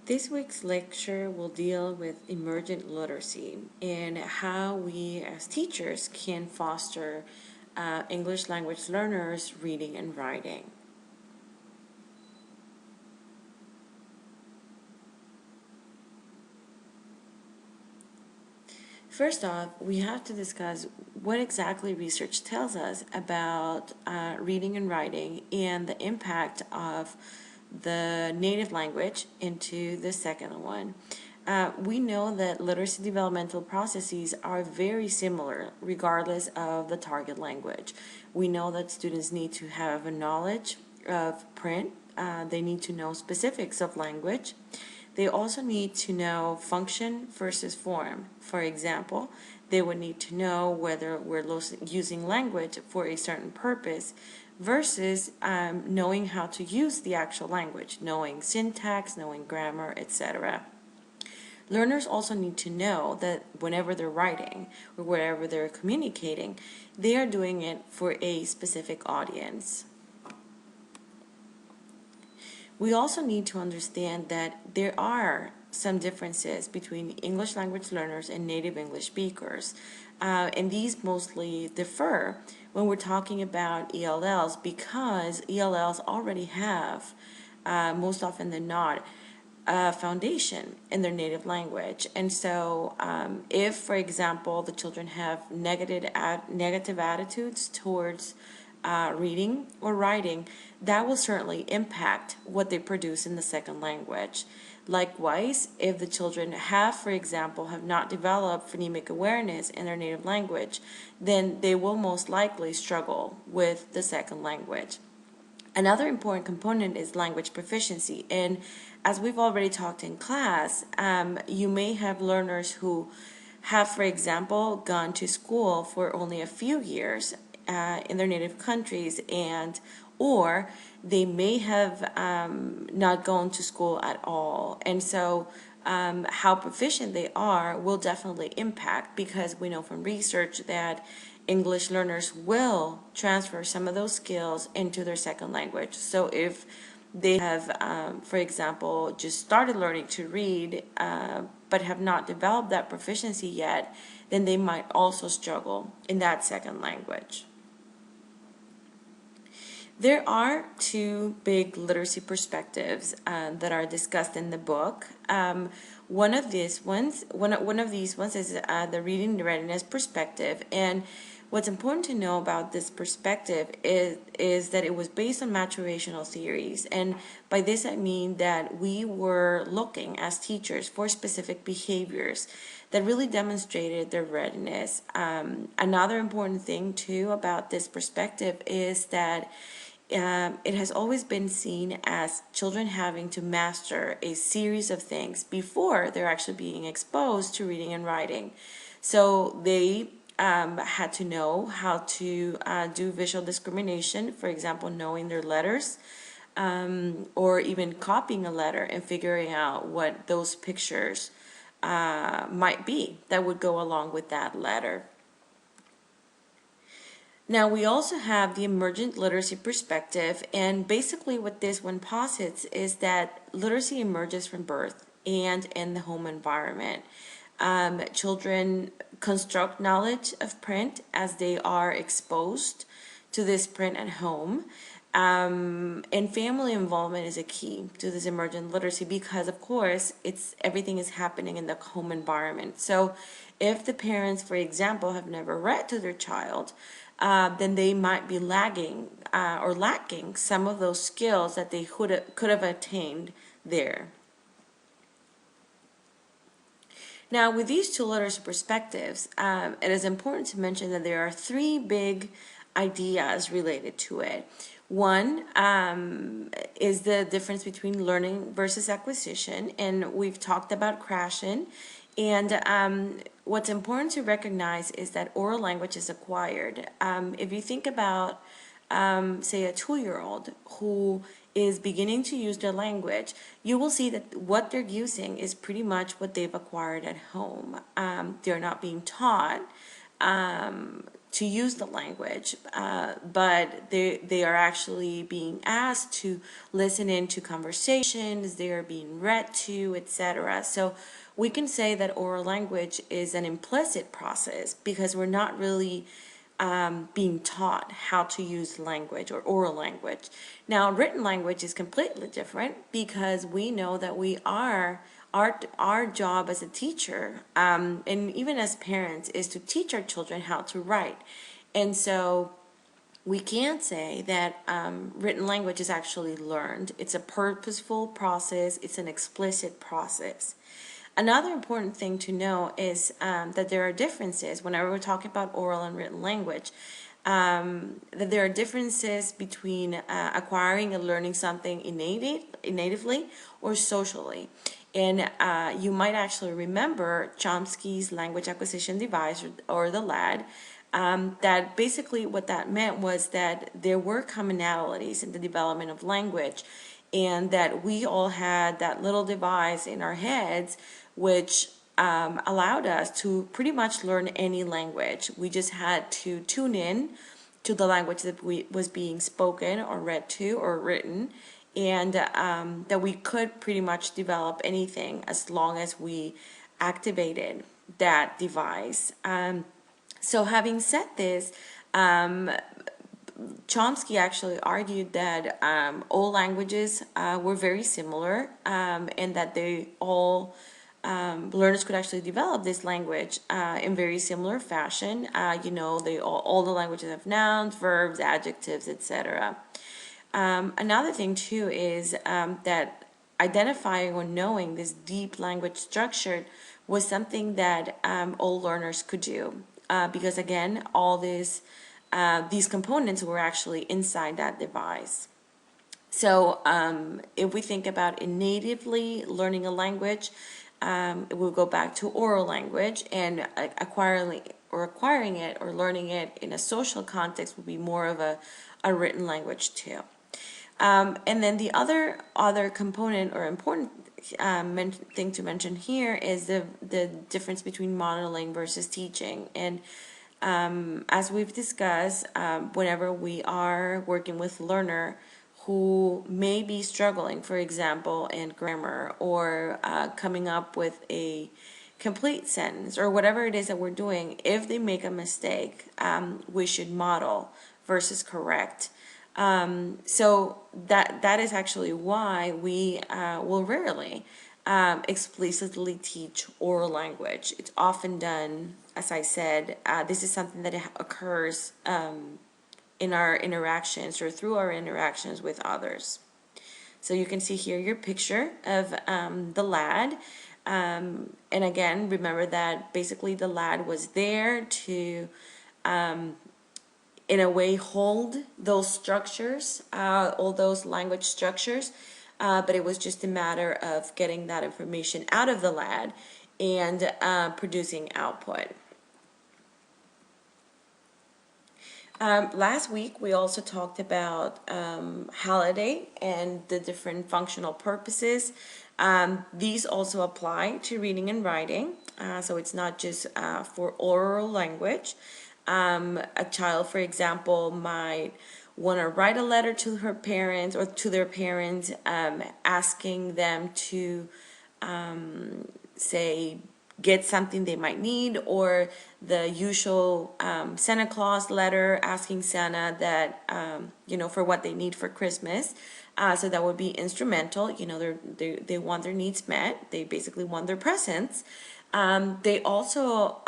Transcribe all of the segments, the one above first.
This week's lecture will deal with emergent literacy and how we as teachers can foster English language learners' reading and writing. First off, we have to discuss what exactly research tells us about reading and writing and the impact of the native language into the second one. We know that literacy developmental processes are very similar regardless of the target language. We know that students need to have a knowledge of print, they need to know specifics of language. They also need to know function versus form. For example, they would need to know whether we're using language for a certain purpose versus knowing how to use the actual language, knowing syntax, knowing grammar, etc. Learners also need to know that whenever they're writing or wherever they're communicating, they are doing it for a specific audience. We also need to understand that there are some differences between English language learners and native English speakers. And these mostly differ when we're talking about ELLs because ELLs already have, most often than not, a foundation in their native language. And so if, for example, the children have negative attitudes towards reading or writing, that will certainly impact what they produce in the second language. Likewise, if the children have, for example, have not developed phonemic awareness in their native language, then they will most likely struggle with the second language. Another important component is language proficiency, and as we've already talked in class, you may have learners who have, for example, gone to school for only a few years in their native countries, or they may have not gone to school at all. And so how proficient they are will definitely impact, because we know from research that English learners will transfer some of those skills into their second language. So if they have, for example, just started learning to read, but have not developed that proficiency yet, then they might also struggle in that second language. There are two big literacy perspectives that are discussed in the book. One of these ones is the reading readiness perspective, and what's important to know about this perspective is that it was based on maturational theories, and by this I mean that we were looking as teachers for specific behaviors that really demonstrated their readiness. Another important thing too about this perspective is that it has always been seen as children having to master a series of things before they're actually being exposed to reading and writing. So they had to know how to do visual discrimination, for example, knowing their letters, or even copying a letter and figuring out what those pictures might be that would go along with that letter. Now, we also have the emergent literacy perspective, and basically what this one posits is that literacy emerges from birth and in the home environment. Children construct knowledge of print as they are exposed to this print at home. And family involvement is a key to this emergent literacy because, of course, everything is happening in the home environment. So if the parents, for example, have never read to their child, then they might be lagging or lacking some of those skills that they could have attained there. Now, with these two literacy perspectives, it is important to mention that there are three big ideas related to it. One is the difference between learning versus acquisition, and we've talked about crashing. And what's important to recognize is that oral language is acquired. If you think about, say, a 2-year-old who is beginning to use their language, you will see that what they're using is pretty much what they've acquired at home. They're not being taught to use the language, but they are actually being asked to listen into conversations, they are being read to, etc. So we can say that oral language is an implicit process because we're not really being taught how to use language or oral language. Now, written language is completely different because we know that we are our job as a teacher and even as parents is to teach our children how to write. And so we can't say that written language is actually learned. It's a purposeful process. It's an explicit process. Another important thing to know is that there are differences whenever we're talking about oral and written language. That there are differences between acquiring and learning something natively or socially. And you might actually remember Chomsky's language acquisition device, or the LAD, that basically what that meant was that there were commonalities in the development of language, and that we all had that little device in our heads which allowed us to pretty much learn any language. We just had to tune in to the language that was being spoken or read to or written, and that we could pretty much develop anything as long as we activated that device. So having said this, Chomsky actually argued that all languages were very similar, and that they all learners could actually develop this language in very similar fashion. They all the languages have nouns, verbs, adjectives, etc. Another thing too is that identifying or knowing this deep language structure was something that all learners could do, because again, all these components were actually inside that device. So if we think about natively learning a language, we'll go back to oral language, and acquiring it or learning it in a social context would be more of a written language too. And then the other component or important thing to mention here is the difference between modeling versus teaching. And as we've discussed, whenever we are working with learner who may be struggling, for example, in grammar, or coming up with a complete sentence, or whatever it is that we're doing, if they make a mistake, we should model versus correct. So that is actually why we will rarely explicitly teach oral language. It's often done, as I said, this is something that occurs in our interactions or through our interactions with others. So you can see here your picture of the lad. And again, remember that basically the lad was there to in a way hold those structures, all those language structures, but it was just a matter of getting that information out of the lad and producing output. Last week we also talked about holiday and the different functional purposes. These also apply to reading and writing, so it's not just for oral language. A child, for example, might want to write a letter to her parents or to their parents, asking them to say get something they might need, or the usual Santa Claus letter asking Santa that for what they need for Christmas. So that would be instrumental. They want their needs met. They basically want their presents. They also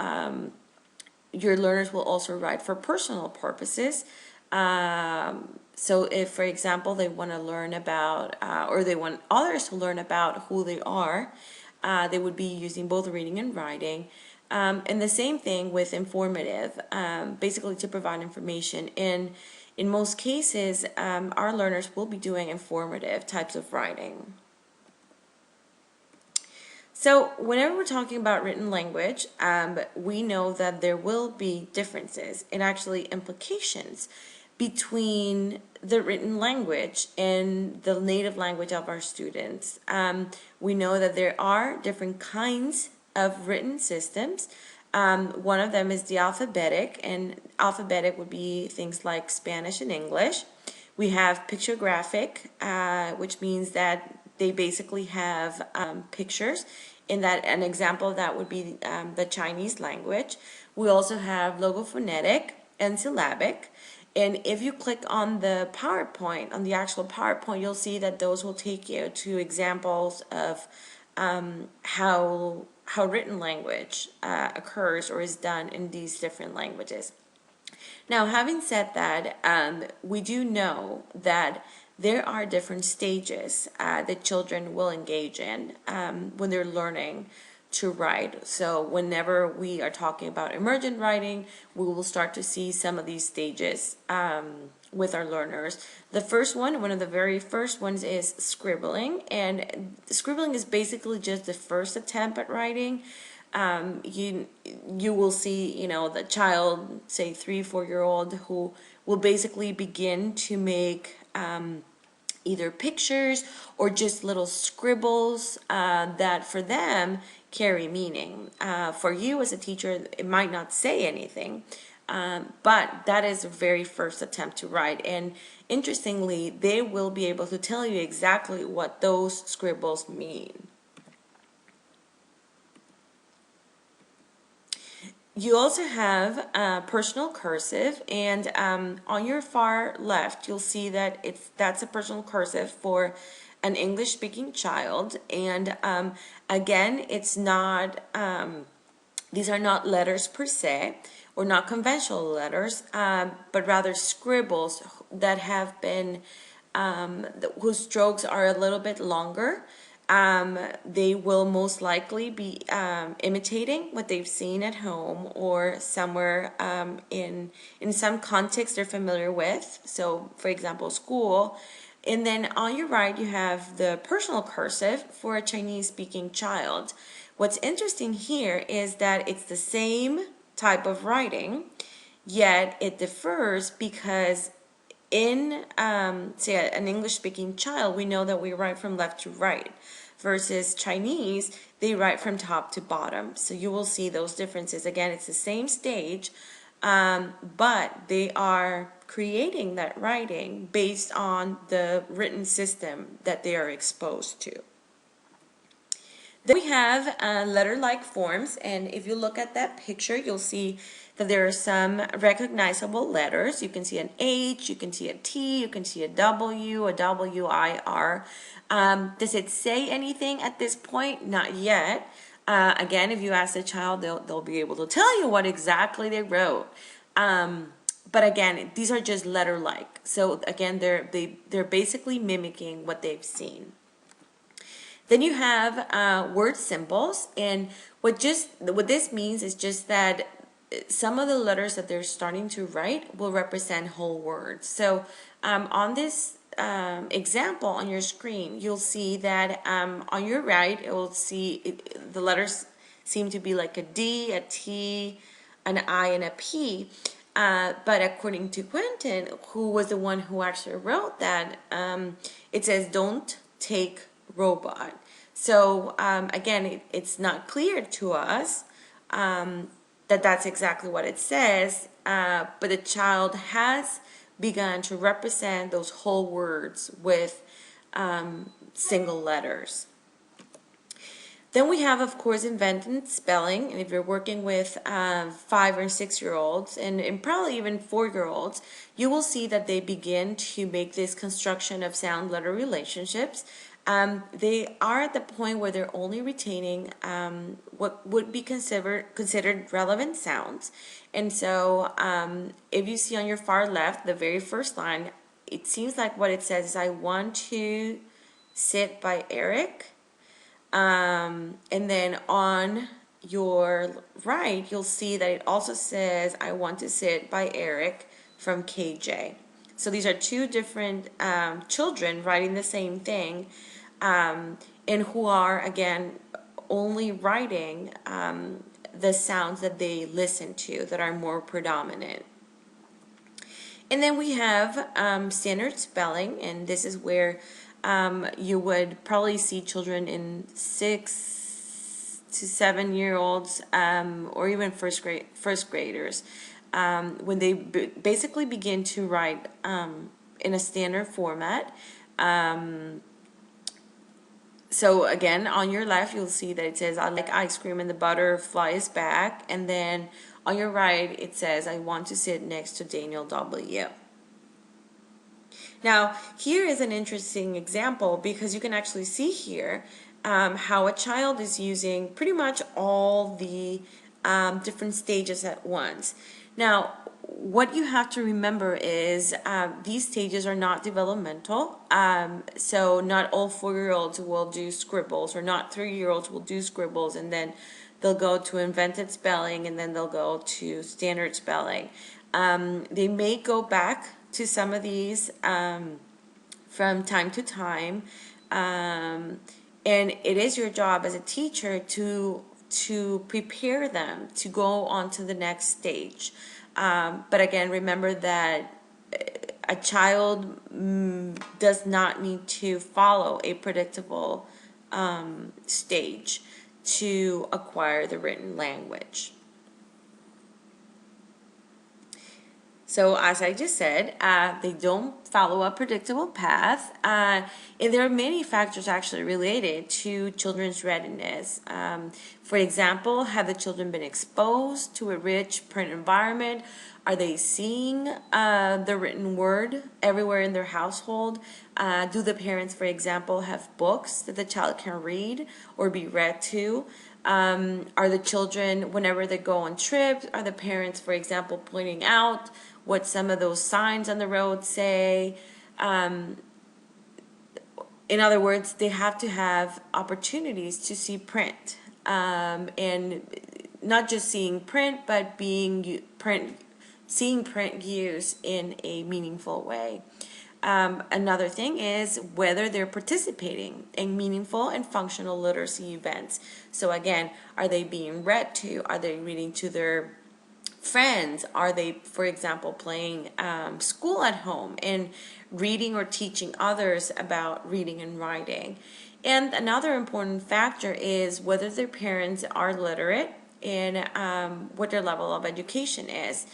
your learners will also write for personal purposes. So if, for example, they want to learn about, or they want others to learn about who they are, they would be using both reading and writing. And the same thing with informative, basically to provide information. In most cases, our learners will be doing informative types of writing. So whenever we're talking about written language, we know that there will be differences and actually implications between the written language and the native language of our students. We know that there are different kinds of written systems. One of them is the alphabetic, and alphabetic would be things like Spanish and English. We have pictographic, which means that they basically have pictures. In that, an example of that would be the Chinese language. We also have logophonetic and syllabic. And if you click on the PowerPoint, on the actual PowerPoint, you'll see that those will take you to examples of how written language occurs or is done in these different languages. Now, having said that, we do know that there are different stages that children will engage in when they're learning to write. So whenever we are talking about emergent writing, we will start to see some of these stages with our learners. The first one of the very first ones is scribbling, and scribbling is basically just the first attempt at writing. You will see, the child, say 3-4-year-old, who will basically begin to make either pictures or just little scribbles that for them carry meaning. For you as a teacher, it might not say anything, but that is the very first attempt to write. And interestingly, they will be able to tell you exactly what those scribbles mean. You also have personal cursive, and on your far left, you'll see that that's a personal cursive for an English-speaking child. And again, it's not; these are not letters per se, or not conventional letters, but rather scribbles that have been whose strokes are a little bit longer. They will most likely be imitating what they've seen at home or somewhere in some context they're familiar with. So, for example, school. And then on your right, you have the personal cursive for a Chinese-speaking child. What's interesting here is that it's the same type of writing, yet it differs because in, say, an English-speaking child, we know that we write from left to right, versus Chinese, they write from top to bottom. So you will see those differences. Again, it's the same stage, but they are creating that writing based on the written system that they are exposed to. Then we have letter-like forms, and if you look at that picture, you'll see that there are some recognizable letters. You can see an H, you can see a T, you can see a W, a W-I-R. Does it say anything at this point? Not yet. Again, if you ask the child, they'll be able to tell you what exactly they wrote. But again, these are just letter-like. So again, they're basically mimicking what they've seen. Then you have word symbols, and what this means is just that some of the letters that they're starting to write will represent whole words. So on this example on your screen, you'll see that on your right, it will see the letters seem to be like a D, a T, an I, and a P. But according to Quentin, who was the one who actually wrote that, it says don't take robot. So again, it's not clear to us that that's exactly what it says, but the child has begun to represent those whole words with single letters. Then we have, of course, invented spelling, and if you're working with 5 or 6 year olds, and probably even 4-year-olds, you will see that they begin to make this construction of sound-letter relationships. They are at the point where they're only retaining what would be considered relevant sounds. And so if you see on your far left, the very first line, it seems like what it says is, I want to sit by Eric. And then on your right, you'll see that it also says, I want to sit by Eric from KJ. So these are two different children writing the same thing, and who are, again, only writing the sounds that they listen to that are more predominant. And then we have standard spelling, and this is where you would probably see children in 6th, to 7 year olds, or even first graders, when they basically begin to write in a standard format. So again, on your left, you'll see that it says, I like ice cream and the butter flies back. And then on your right, it says, I want to sit next to Daniel W. Now, here is an interesting example because you can actually see here how a child is using pretty much all the different stages at once. Now, what you have to remember is these stages are not developmental. So not all 4-year-olds will do scribbles, or not 3-year-olds will do scribbles, and then they'll go to invented spelling, and then they'll go to standard spelling. They may go back to some of these from time to time, and it is your job as a teacher to prepare them to go on to the next stage. But again, remember that a child does not need to follow a predictable stage to acquire the written language. So as I just said, they don't follow a predictable path, and there are many factors actually related to children's readiness. For example, have the children been exposed to a rich print environment? Are they seeing the written word everywhere in their household? Do the parents, for example, have books that the child can read or be read to? Are the children, whenever they go on trips, are the parents, for example, pointing out what some of those signs on the road say? In other words, they have to have opportunities to see print, and not just seeing print, but seeing print used in a meaningful way. Another thing is whether they're participating in meaningful and functional literacy events. So again, are they being read to? Are they reading to their friends? Are they, for example, playing school at home and reading or teaching others about reading and writing? And another important factor is whether their parents are literate and what their level of education is.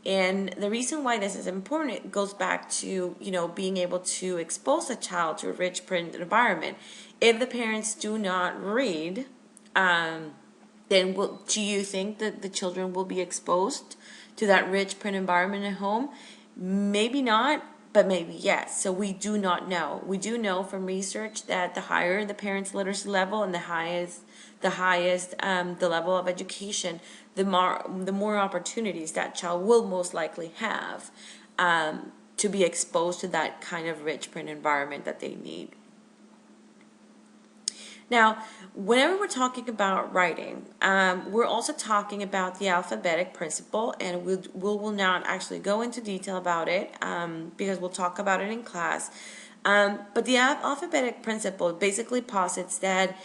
And the reason why this is important, it goes back to, being able to expose a child to a rich print environment. If the parents do not read, then do you think that the children will be exposed to that rich print environment at home? Maybe not, but maybe yes. So we do not know. We do know from research that the higher the parents' literacy level and the highest the level of education, the more opportunities that child will most likely have to be exposed to that kind of rich print environment that they need. Now, whenever we're talking about writing, we're also talking about the alphabetic principle, and we will not actually go into detail about it because we'll talk about it in class. But the alphabetic principle basically posits that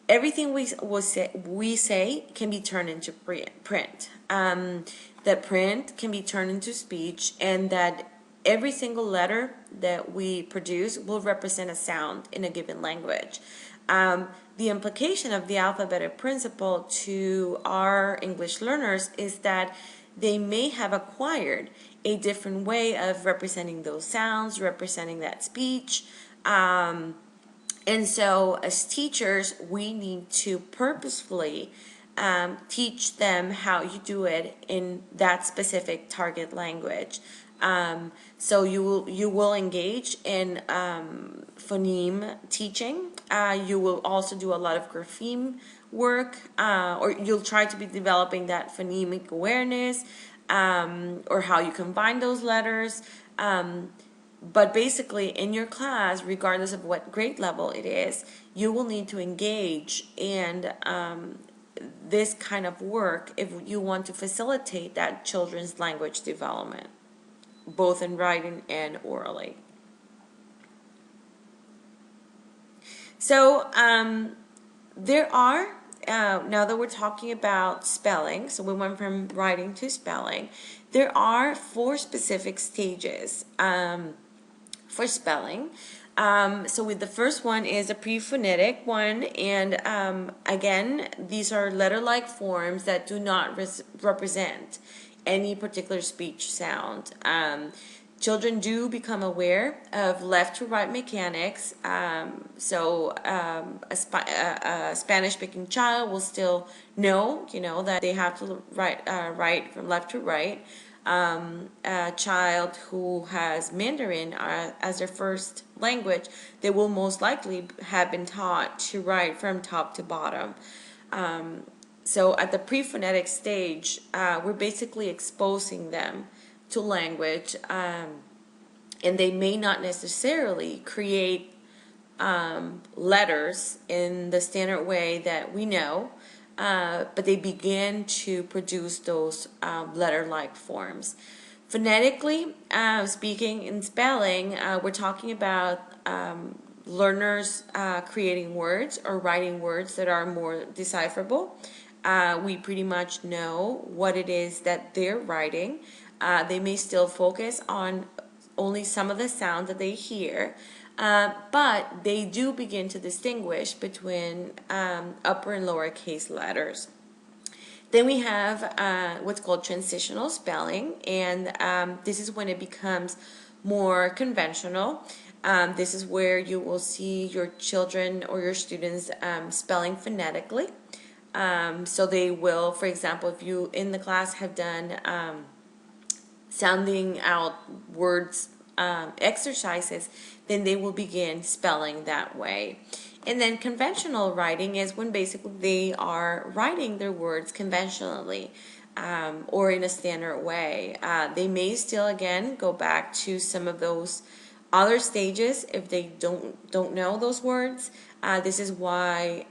everything we say can be turned into print. That print can be turned into speech, and that every single letter that we produce will represent a sound in a given language. The implication of the alphabetic principle to our English learners is that they may have acquired a different way of representing those sounds, representing that speech. And so as teachers, we need to purposefully teach them how you do it in that specific target language. So you will engage in phoneme teaching. You will also do a lot of grapheme work, or you'll try to be developing that phonemic awareness, or how you combine those letters. But basically, in your class, regardless of what grade level it is, you will need to engage in this kind of work if you want to facilitate that children's language development, both in writing and orally. So there are, now that we're talking about spelling, so we went from writing to spelling, there are 4 specific stages for spelling. So with the first one is a pre-phonetic one, and again, these are letter-like forms that do not represent any particular speech sound. Children do become aware of left to right mechanics. A Spanish-speaking child will still know, that they have to write from left to right. A child who has Mandarin as their first language, they will most likely have been taught to write from top to bottom. So at the pre-phonetic stage, we're basically exposing them to language, and they may not necessarily create letters in the standard way that we know, but they begin to produce those letter-like forms. Phonetically speaking, in spelling, we're talking about learners creating words or writing words that are more decipherable. We pretty much know what it is that they're writing. They may still focus on only some of the sounds that they hear, but they do begin to distinguish between upper and lower case letters. Then we have what's called transitional spelling, and this is when it becomes more conventional. This is where you will see your children or your students spelling phonetically. So they will, for example, if you in the class have done sounding out words exercises, then they will begin spelling that way. And then conventional writing is when basically they are writing their words conventionally, or in a standard way. They may still again go back to some of those other stages if they don't know those words. This is why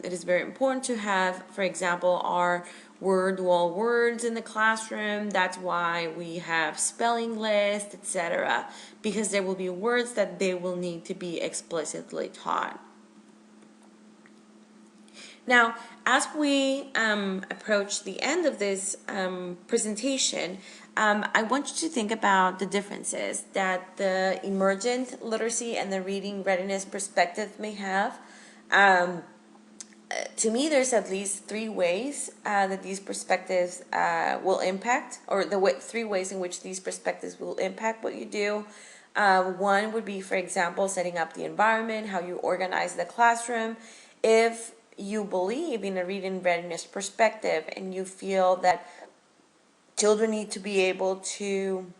it is very important to have, for example, our word wall words in the classroom. That's why we have spelling lists, etc., because there will be words that they will need to be explicitly taught. Now, as we approach the end of this presentation, I want you to think about the differences that the emergent literacy and the reading readiness perspective may have. To me, there's at least three ways that these perspectives will impact, or three ways in which these perspectives will impact what you do. One would be, for example, setting up the environment, how you organize the classroom. If you believe in a reading readiness perspective and you feel that children need to be able to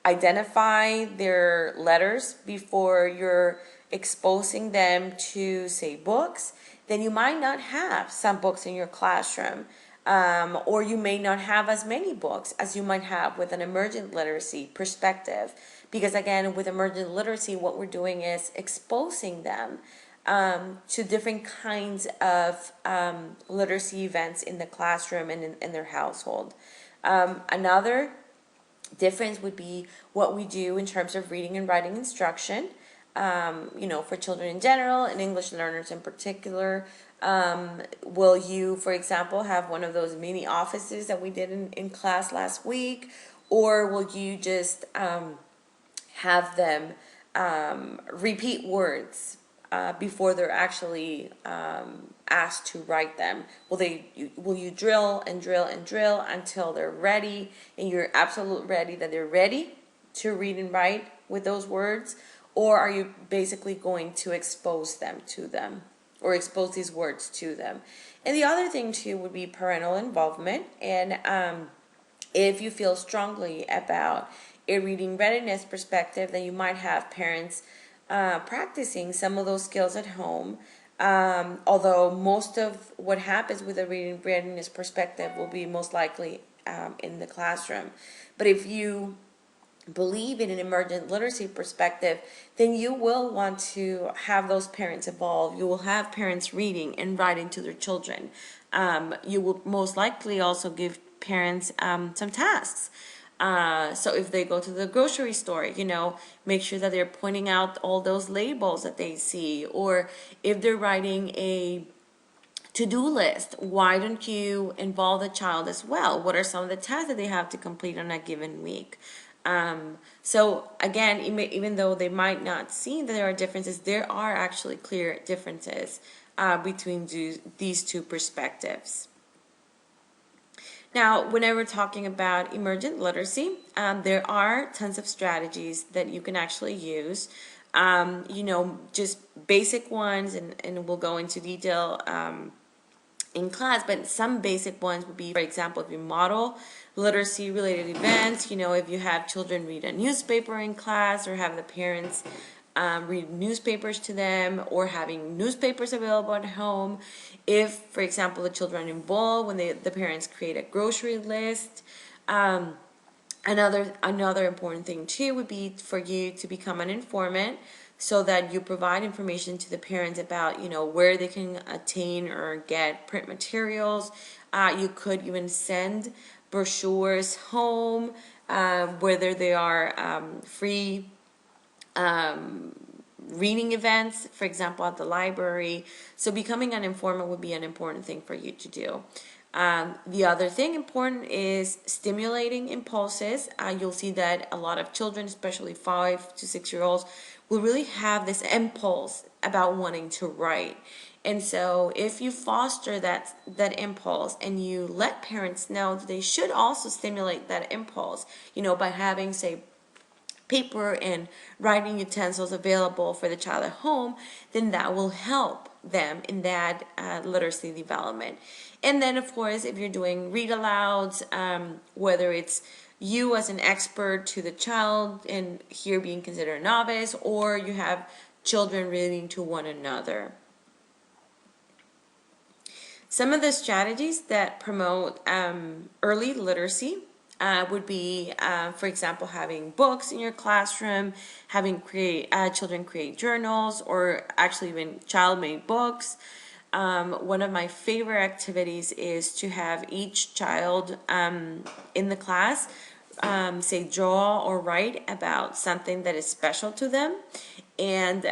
identify their letters before you're exposing them to, say, books, then you might not have some books in your classroom, or you may not have as many books as you might have with an emergent literacy perspective. Because again, with emergent literacy, what we're doing is exposing them to different kinds of literacy events in the classroom and in their household. Another difference would be what we do in terms of reading and writing instruction, for children in general and English learners in particular. Will you, for example, have one of those mini offices that we did in class last week, or will you just have them repeat words before they're actually asked to write them? Will you drill and drill and drill until they're ready and you're absolutely ready that they're ready to read and write with those words? Or are you basically going to expose them to them, or expose these words to them? And the other thing too would be parental involvement. And if you feel strongly about a reading readiness perspective, then you might have parents practicing some of those skills at home. Although most of what happens with a reading readiness perspective will be most likely in the classroom. But if you believe in an emergent literacy perspective, then you will want to have those parents involved. You will have parents reading and writing to their children. You will most likely also give parents some tasks. So if they go to the grocery store, make sure that they're pointing out all those labels that they see. Or if they're writing a to-do list, why don't you involve the child as well? What are some of the tasks that they have to complete on a given week? So again, even though they might not see that there are differences, there are actually clear differences between these two perspectives. Now, whenever we're talking about emergent literacy, there are tons of strategies that you can actually use. Just basic ones, and we'll go into detail in class, but some basic ones would be, for example, if you model literacy related events, if you have children read a newspaper in class, or have the parents read newspapers to them, or having newspapers available at home. If, for example, the children are involved when the parents create a grocery list. Another important thing too would be for you to become an informant, so that you provide information to the parents about where they can attain or get print materials. You could even send brochures home, whether they are free reading events, for example, at the library. So becoming an informant would be an important thing for you to do. The other thing important is stimulating impulses. You'll see that a lot of children, especially 5 to 6 year olds, will really have this impulse about wanting to write. And so if you foster that impulse, and you let parents know that they should also stimulate that impulse, by having, say, paper and writing utensils available for the child at home, then that will help them in that literacy development. And then, of course, if you're doing read alouds, whether it's you as an expert to the child and here being considered a novice, or you have children reading to one another. Some of the strategies that promote early literacy would be, for example, having books in your classroom, having children create journals, or actually even child-made books. One of my favorite activities is to have each child in the class say draw or write about something that is special to them. And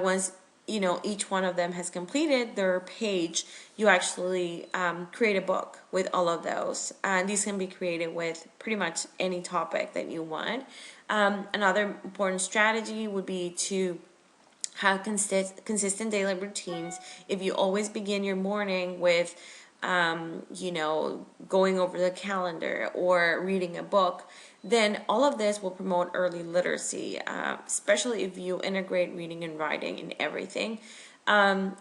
once each one of them has completed their page, you actually create a book with all of those. And these can be created with pretty much any topic that you want. Another important strategy would be to have consistent daily routines. If you always begin your morning with going over the calendar or reading a book, then all of this will promote early literacy, especially if you integrate reading and writing in everything.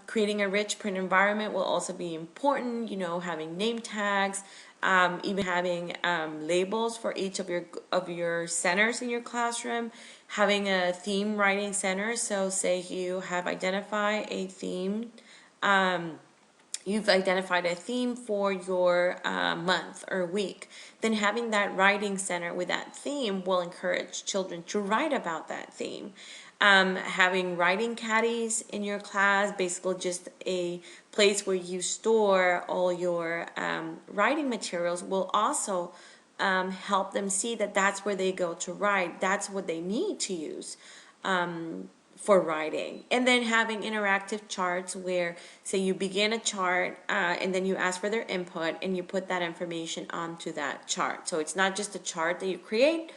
Creating a rich print environment will also be important, having name tags, even having labels for each of your centers in your classroom, having a theme writing center. So say you have identified a theme, you've identified a theme for your month or week, then having that writing center with that theme will encourage children to write about that theme. Having writing caddies in your class, basically just a place where you store all your writing materials, will also help them see that that's where they go to write. That's what they need to use for writing. And then having interactive charts where, say, you begin a chart and then you ask for their input and you put that information onto that chart. So it's not just a chart that you create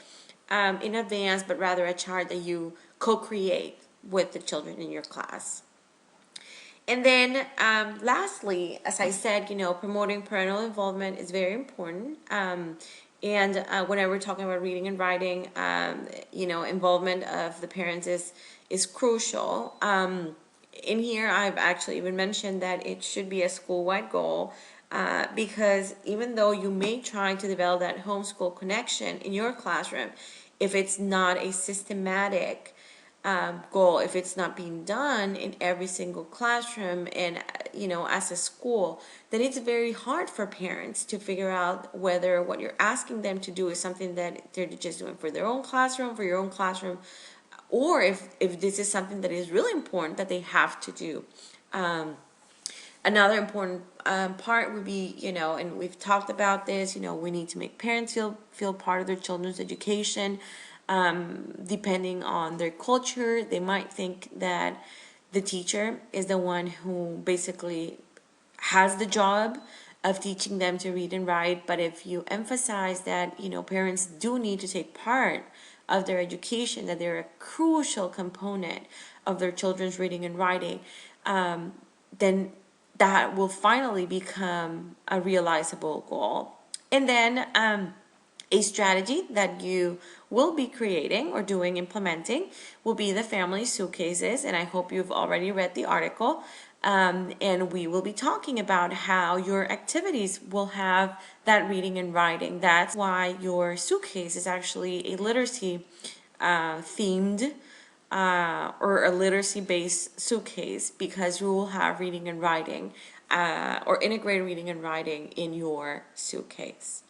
in advance, but rather a chart that you co-create with the children in your class. And then lastly, as I said, promoting parental involvement is very important. And whenever we're talking about reading and writing, involvement of the parents is crucial. In here, I've actually even mentioned that it should be a school-wide goal, because even though you may try to develop that homeschool connection in your classroom, if it's not a systematic goal, if it's not being done in every single classroom and as a school, then it's very hard for parents to figure out whether what you're asking them to do is something that they're just doing for their own classroom, for your own classroom, or if this is something that is really important that they have to do. Another important part would be, and we've talked about this, we need to make parents feel part of their children's education. Depending on their culture, they might think that the teacher is the one who basically has the job of teaching them to read and write. But if you emphasize that, parents do need to take part of their education, that they're a crucial component of their children's reading and writing, then that will finally become a realizable goal. And then a strategy that you will be creating or implementing will be the family suitcases. And I hope you've already read the article. And we will be talking about how your activities will have that reading and writing. That's why your suitcase is actually a literacy themed or a literacy based suitcase, because you will have reading and writing or integrated reading and writing in your suitcase.